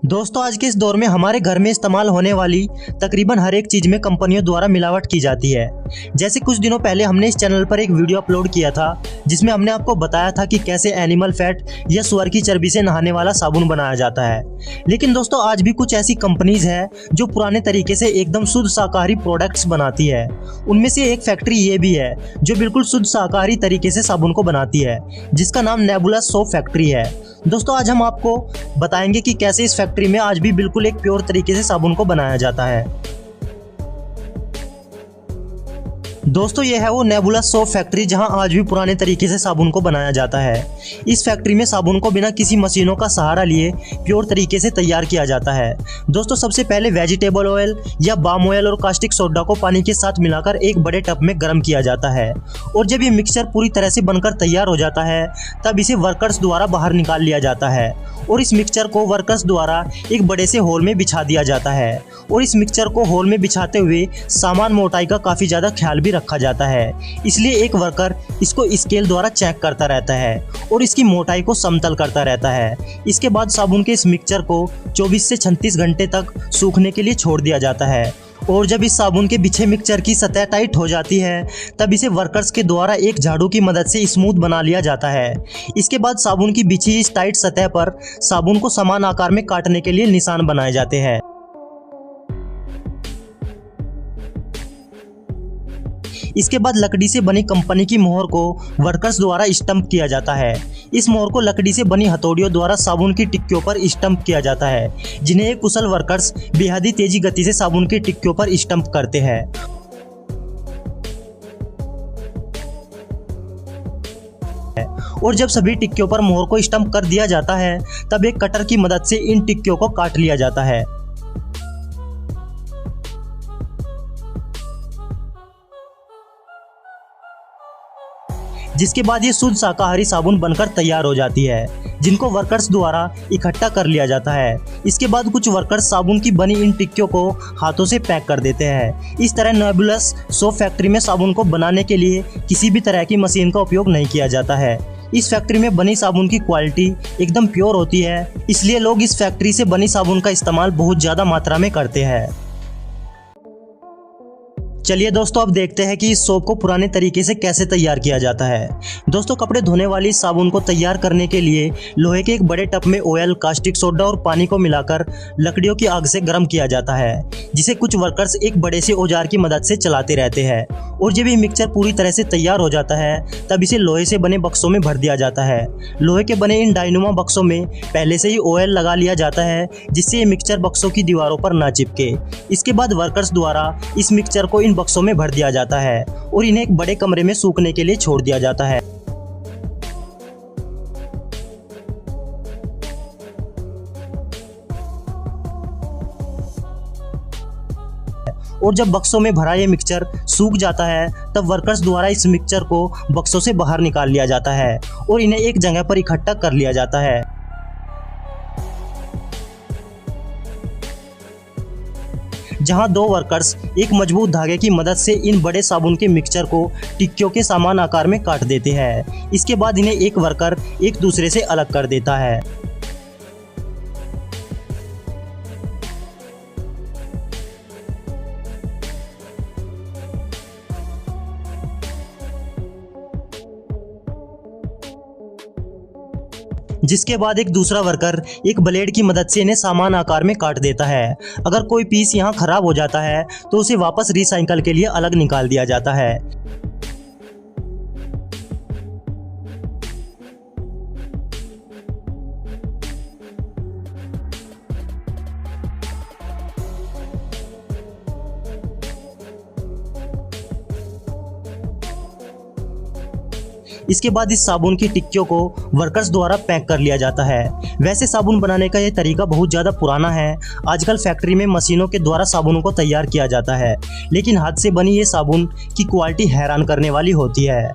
दोस्तों आज के इस दौर में हमारे घर में इस्तेमाल होने वाली तकरीबन हर एक चीज़ में कंपनियों द्वारा मिलावट की जाती है। जैसे कुछ दिनों पहले हमने इस चैनल पर एक वीडियो अपलोड किया था जिसमें हमने आपको बताया था कि कैसे एनिमल फैट या सुअर की चर्बी से नहाने वाला साबुन बनाया जाता है। लेकिन दोस्तों आज भी कुछ ऐसी कंपनीज है जो पुराने तरीके से एकदम शुद्ध शाकाहारी प्रोडक्ट्स बनाती है। उनमें से एक फैक्ट्री ये भी है जो बिल्कुल शुद्ध शाकाहारी तरीके से साबुन को बनाती है, जिसका नाम नेबुला सोप फैक्ट्री है। दोस्तों आज हम आपको बताएंगे कि कैसे इस फैक्ट्री में आज भी बिल्कुल एक प्योर तरीके से साबुन को बनाया जाता है। दोस्तों ये है वो नेबुला सोप फैक्ट्री जहां आज भी पुराने तरीके से साबुन को बनाया जाता है। इस फैक्ट्री में साबुन को बिना किसी मशीनों का सहारा लिए प्योर तरीके से तैयार किया जाता है। दोस्तों सबसे पहले वेजिटेबल ऑयल या बाम ऑयल और कास्टिक सोडा को पानी के साथ मिलाकर एक बड़े टब में गर्म किया जाता है और जब ये मिक्सचर पूरी तरह से बनकर तैयार हो जाता है तब इसे वर्कर्स द्वारा बाहर निकाल लिया जाता है और इस मिक्सचर को वर्कर्स द्वारा एक बड़े से होल में बिछा दिया जाता है और इस मिक्सचर को होल में बिछाते हुए सामान मोटाई का काफ़ी ज़्यादा ख्याल भी रखा जाता है। इसलिए एक वर्कर इसको स्केल द्वारा चेक करता रहता है और इसकी मोटाई को समतल करता रहता है। इसके बाद साबुन के इस मिक्सचर को 24 से 36 घंटे तक सूखने के लिए छोड़ दिया जाता है और जब इस साबुन के बिछे मिक्सचर की सतह टाइट हो जाती है तब इसे वर्कर्स के द्वारा एक झाड़ू की मदद से स्मूथ बना लिया जाता है। इसके बाद साबुन की बिछी इस टाइट सतह पर साबुन को समान आकार में काटने के लिए निशान बनाए जाते हैं। इसके बाद लकड़ी से बनी कंपनी की मोहर को वर्कर्स द्वारा स्टंप किया जाता है। इस मोहर को लकड़ी से बनी हथौड़ियों द्वारा साबुन की टिक्कियों पर स्टंप किया जाता है, जिन्हें एक कुशल वर्कर्स बेहद तेजी गति से साबुन की टिक्कियों पर स्टंप करते हैं। और जब सभी टिक्कियों पर मोहर को स्टंप कर दिया जाता है तब एक कटर की मदद से इन टिक्कियों को काट लिया जाता है। जिसके बाद ये शुद्ध शाकाहारी साबुन बनकर तैयार हो जाती है, जिनको वर्कर्स द्वारा इकट्ठा कर लिया जाता है। इसके बाद कुछ वर्कर्स साबुन की बनी इन टिक्कियों को हाथों से पैक कर देते हैं। इस तरह नेबुला सोप फैक्ट्री में साबुन को बनाने के लिए किसी भी तरह की मशीन का उपयोग नहीं किया जाता है। इस फैक्ट्री में बनी साबुन की क्वालिटी एकदम प्योर होती है, इसलिए लोग इस फैक्ट्री से बनी साबुन का इस्तेमाल बहुत ज़्यादा मात्रा में करते हैं। चलिए दोस्तों अब देखते हैं कि इस सोप को पुराने तरीके से कैसे तैयार किया जाता है। दोस्तों कपड़े धोने वाली इस साबुन को तैयार करने के लिए लोहे के एक बड़े टब में ऑयल, कास्टिक सोडा और पानी को मिलाकर लकड़ियों की आग से गर्म किया जाता है, जिसे कुछ वर्कर्स एक बड़े से औजार की मदद से चलाते रहते हैं और जब ये मिक्सचर पूरी तरह से तैयार हो जाता है तब इसे लोहे से बने बक्सों में भर दिया जाता है। लोहे के बने इन डायनुमा बक्सों में पहले से ही ऑयल लगा लिया जाता है जिससे ये मिक्सचर बक्सों की दीवारों पर ना चिपके। इसके बाद वर्कर्स द्वारा इस मिक्सचर को बक्सों में भर दिया जाता है और इन्हें एक बड़े कमरे में सूखने के लिए छोड़ दिया जाता है। और जब बक्सों में भरा ये मिक्सचर सूख जाता है तब वर्कर्स द्वारा इस मिक्सचर को बक्सों से बाहर निकाल लिया जाता है और इन्हें एक जगह पर इकट्ठा कर लिया जाता है। जहां दो वर्कर्स एक मजबूत धागे की मदद से इन बड़े साबुन के मिक्सचर को टिक्कियों के समान आकार में काट देते हैं। इसके बाद इन्हें एक वर्कर एक दूसरे से अलग कर देता है। जिसके बाद एक दूसरा वर्कर एक ब्लेड की मदद से इन्हें समान आकार में काट देता है। अगर कोई पीस यहाँ खराब हो जाता है तो उसे वापस रिसाइकल के लिए अलग निकाल दिया जाता है। इसके बाद इस साबुन की टिक्कियों को वर्कर्स द्वारा पैक कर लिया जाता है। वैसे साबुन बनाने का यह तरीका बहुत ज़्यादा पुराना है। आजकल फैक्ट्री में मशीनों के द्वारा साबुनों को तैयार किया जाता है, लेकिन हाथ से बनी ये साबुन की क्वालिटी हैरान करने वाली होती है।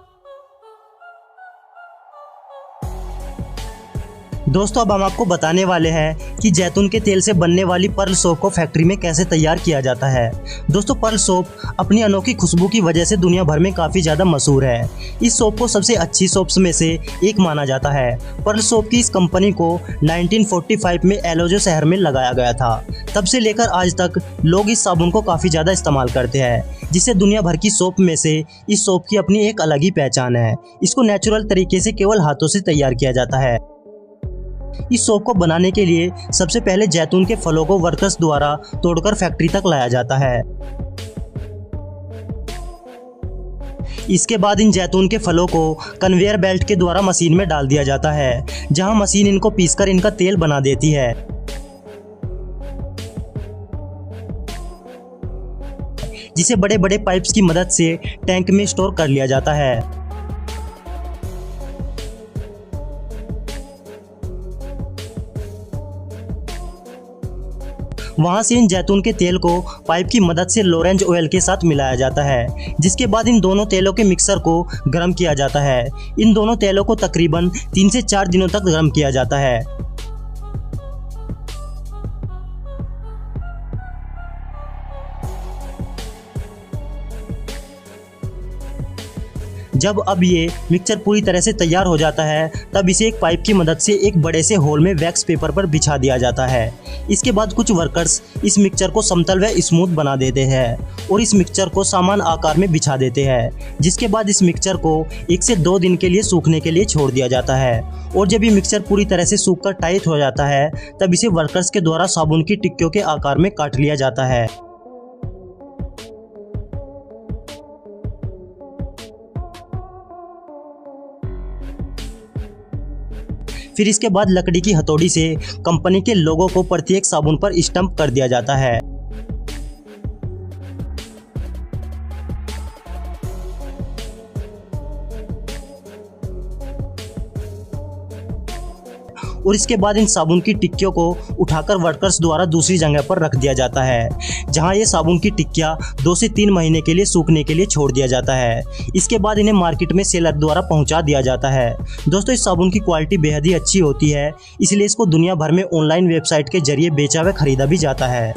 दोस्तों अब हम आपको बताने वाले हैं कि जैतून के तेल से बनने वाली पर्ल सोप को फैक्ट्री में कैसे तैयार किया जाता है। दोस्तों पर्ल सोप अपनी अनोखी खुशबू की वजह से दुनिया भर में काफ़ी ज़्यादा मशहूर है। इस सोप को सबसे अच्छी सोप्स में से एक माना जाता है। पर्ल सोप की इस कंपनी को 1945 में एलोजो शहर में लगाया गया था। तब से लेकर आज तक लोग इस साबुन को काफ़ी ज़्यादा इस्तेमाल करते हैं, जिससे दुनिया भर की सोप में से इस सोप की अपनी एक अलग ही पहचान है। इसको नेचुरल तरीके से केवल हाथों से तैयार किया जाता है। इस सोप को बनाने के लिए सबसे पहले जैतून के फलों को वर्कर्स द्वारा तोड़कर फैक्ट्री तक लाया जाता है। इसके बाद इन जैतून के फलों को कन्वेयर बेल्ट के द्वारा मशीन में डाल दिया जाता है, जहां मशीन इनको पीसकर इनका तेल बना देती है, जिसे बड़े बड़े पाइप्स की मदद से टैंक में स्टोर कर लिया जाता है। वहां से इन जैतून के तेल को पाइप की मदद से लॉरेंज ऑयल के साथ मिलाया जाता है, जिसके बाद इन दोनों तेलों के मिक्सर को गर्म किया जाता है। इन दोनों तेलों को तकरीबन 3 से 4 दिनों तक गर्म किया जाता है। जब अब ये मिक्सचर पूरी तरह से तैयार हो जाता है, तब इसे एक पाइप की मदद से एक बड़े से होल में वैक्स पेपर पर बिछा दिया जाता है। इसके बाद कुछ वर्कर्स इस मिक्सचर को समतल व स्मूथ बना देते हैं और इस मिक्सचर को समान आकार में बिछा देते हैं, जिसके बाद इस मिक्सचर को 1 से 2 दिन के लिए सूखने के लिए छोड़ दिया जाता है। और जब ये मिक्सचर पूरी तरह से सूखकर टाइट हो जाता है, तब इसे वर्कर्स के द्वारा साबुन की टिक्कियों के आकार में काट लिया जाता है। फिर इसके बाद लकड़ी की हथौड़ी से कंपनी के लोगों को प्रत्येक साबुन पर स्टंप कर दिया जाता है। और इसके बाद इन साबुन की टिक्कियों को उठाकर वर्कर्स द्वारा दूसरी जगह पर रख दिया जाता है, जहां ये साबुन की टिक्कियां 2 से 3 महीने के लिए सूखने के लिए छोड़ दिया जाता है। इसके बाद इन्हें मार्केट में सेलर द्वारा पहुंचा दिया जाता है। दोस्तों इस साबुन की क्वालिटी बेहद ही अच्छी होती है, इसलिए इसको दुनिया भर में ऑनलाइन वेबसाइट के जरिए बेचा व खरीदा भी जाता है।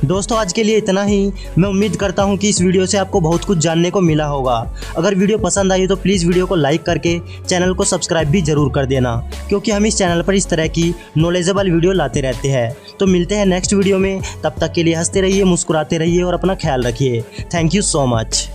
दोस्तों आज के लिए इतना ही। मैं उम्मीद करता हूं कि इस वीडियो से आपको बहुत कुछ जानने को मिला होगा। अगर वीडियो पसंद आई तो प्लीज़ वीडियो को लाइक करके चैनल को सब्सक्राइब भी ज़रूर कर देना, क्योंकि हम इस चैनल पर इस तरह की नॉलेजेबल वीडियो लाते रहते हैं। तो मिलते हैं नेक्स्ट वीडियो में, तब तक के लिए हंसते रहिए, मुस्कुराते रहिए और अपना ख्याल रखिए। Thank you so much.